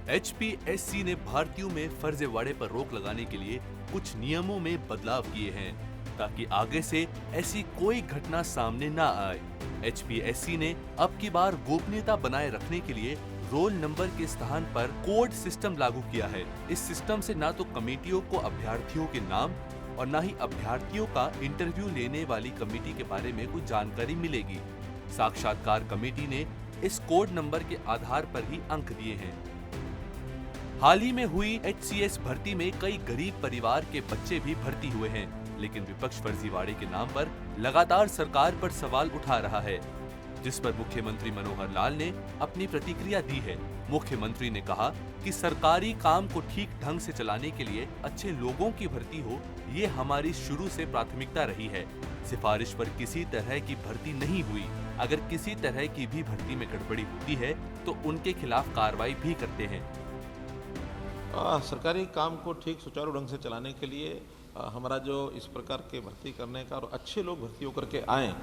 HPSC ने भारतीयों में फर्जीवाड़े पर रोक लगाने के लिए कुछ नियमों में बदलाव किए हैं ताकि आगे से ऐसी कोई घटना सामने ना आए। HPSC ने अब की बार गोपनीयता बनाए रखने के लिए रोल नंबर के स्थान पर कोड सिस्टम लागू किया है। इस सिस्टम से ना तो कमेटियों को अभ्यर्थियों के नाम और ना ही अभ्यर्थियों का इंटरव्यू लेने वाली कमेटी के बारे में कुछ जानकारी मिलेगी। साक्षात्कार कमेटी ने इस कोड नंबर के आधार पर ही अंक दिए हैं। हाल ही में हुई HCS भर्ती में कई गरीब परिवार के बच्चे भी भर्ती हुए हैं, लेकिन विपक्ष फर्जीवाड़े के नाम पर लगातार सरकार पर सवाल उठा रहा है, जिस पर मुख्यमंत्री मनोहर लाल ने अपनी प्रतिक्रिया दी है। मुख्यमंत्री ने कहा कि सरकारी काम को ठीक ढंग से चलाने के लिए अच्छे लोगों की भर्ती हो, ये हमारी शुरू से प्राथमिकता रही है। सिफारिश पर किसी तरह की भर्ती नहीं हुई। अगर किसी तरह की भी भर्ती में गड़बड़ी होती है तो उनके खिलाफ कार्रवाई भी करते हैं। सरकारी काम को ठीक सुचारू ढंग से चलाने के लिए हमारा जो इस प्रकार के भर्ती करने का और अच्छे लोग भर्ती होकर के आएँ,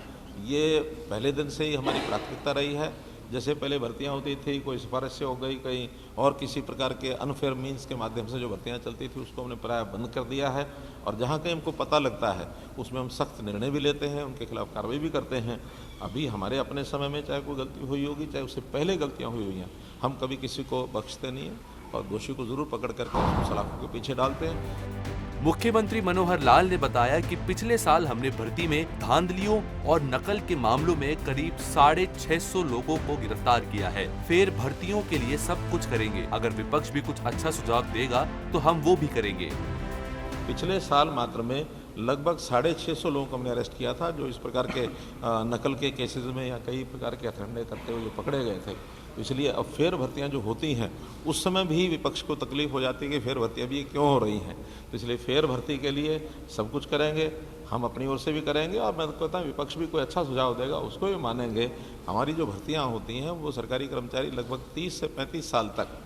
ये पहले दिन से ही हमारी प्राथमिकता रही है। जैसे पहले भर्तियां होती थी, कोई सिफारिश से हो गई, कहीं और किसी प्रकार के अनफेयर मीन्स के माध्यम से जो भर्तियां चलती थी उसको हमने प्राय बंद कर दिया है। और जहां कहीं हमको पता लगता है उसमें हम सख्त निर्णय भी लेते हैं, उनके खिलाफ कार्रवाई भी करते हैं। अभी हमारे अपने समय में चाहे कोई गलती हुई होगी, चाहे उससे पहले गलतियाँ हुई हैं, हम कभी किसी को बख्शते नहीं हैं और दोषी को जरूर पकड़ करके उसको सलाखों के पीछे डालते हैं। मुख्यमंत्री मनोहर लाल ने बताया कि पिछले साल हमने भर्ती में धांधलियों और नकल के मामलों में करीब 650 लोगों को गिरफ्तार किया है। फिर भर्तियों के लिए सब कुछ करेंगे। अगर विपक्ष भी कुछ अच्छा सुझाव देगा तो हम वो भी करेंगे। पिछले साल मात्र में लगभग 650 लोगों को हमने अरेस्ट किया था, जो इस प्रकार के नकल के केसेस में या कई प्रकार के हथकंडे करते हुए पकड़े गए थे। इसलिए अब फेर भर्तियां जो होती हैं उस समय भी विपक्ष को तकलीफ हो जाती है कि फेर भर्तियां भी क्यों हो रही हैं। तो इसलिए फेर भर्ती के लिए सब कुछ करेंगे, हम अपनी ओर से भी करेंगे और मैं कहता हूँ विपक्ष भी कोई अच्छा सुझाव देगा उसको भी मानेंगे। हमारी जो भर्तियाँ होती हैं वो सरकारी कर्मचारी लगभग 30 से 35 साल तक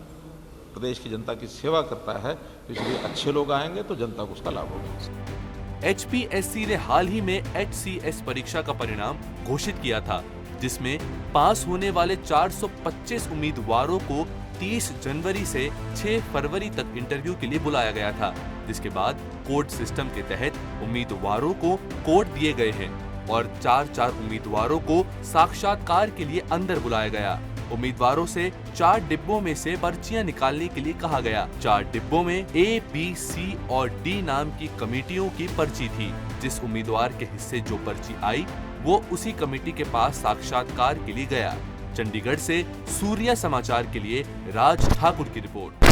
प्रदेश की जनता की सेवा करता है, तो इसलिए अच्छे लोग आएंगे तो जनता को उसका लाभ होगा। HPSC ने हाल ही में HCS परीक्षा का परिणाम घोषित किया था, जिसमें पास होने वाले 425 उम्मीदवारों को 30 जनवरी से 6 फरवरी तक इंटरव्यू के लिए बुलाया गया था। जिसके बाद कोड सिस्टम के तहत उम्मीदवारों को कोड दिए गए हैं और 4 उम्मीदवारों को साक्षात्कार के लिए अंदर बुलाया गया। उम्मीदवारों से 4 डिब्बों में से पर्चियां निकालने के लिए कहा गया। 4 डिब्बों में A, B, C और D नाम की कमेटियों की पर्ची थी। जिस उम्मीदवार के हिस्से जो पर्ची आई वो उसी कमेटी के पास साक्षात्कार के लिए गया। चंडीगढ़ से सूर्या समाचार के लिए राज ठाकुर की रिपोर्ट।